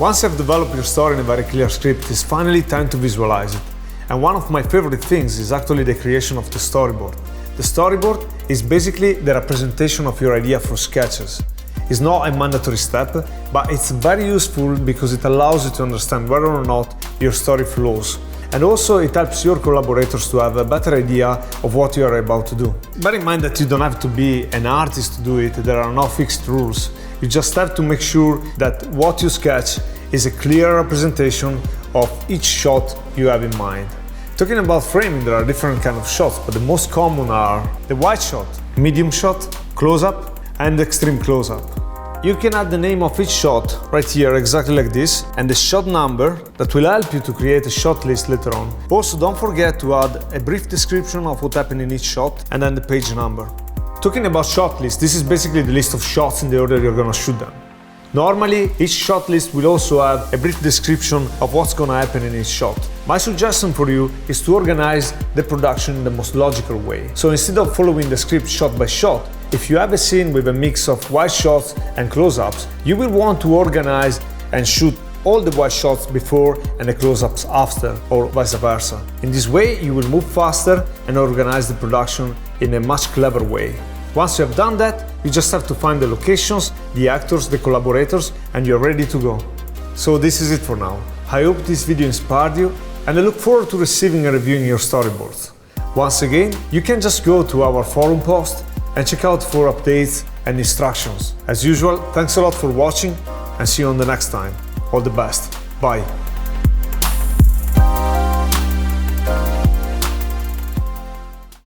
Once you've developed your story in a very clear script, it's finally time to visualize it. And one of my favorite things is actually the creation of the storyboard. The storyboard is basically the representation of your idea through sketches. It's not a mandatory step, but it's very useful because it allows you to understand whether or not your story flows. And also it helps your collaborators to have a better idea of what you are about to do. Bear in mind that you don't have to be an artist to do it, there are no fixed rules. You just have to make sure that what you sketch is a clear representation of each shot you have in mind. Talking about framing, there are different kinds of shots, but the most common are the wide shot, medium shot, close-up, and extreme close-up. You can add the name of each shot right here, exactly like this, and the shot number that will help you to create a shot list later on. Also, don't forget to add a brief description of what happened in each shot and then the page number. Talking about shot list, this is basically the list of shots in the order you're gonna shoot them. Normally, each shot list will also have a brief description of what's gonna happen in each shot. My suggestion for you is to organize the production in the most logical way. So instead of following the script shot by shot, if you have a scene with a mix of wide shots and close-ups, you will want to organize and shoot all the wide shots before and the close-ups after, or vice versa. In this way, you will move faster and organize the production in a much clever way. Once you have done that, you just have to find the locations, the actors, the collaborators, and you're ready to go. So this is it for now. I hope this video inspired you, and I look forward to receiving and reviewing your storyboards. Once again, you can just go to our forum post and check out for updates and instructions. As usual, thanks a lot for watching and see you on the next time. All the best. Bye.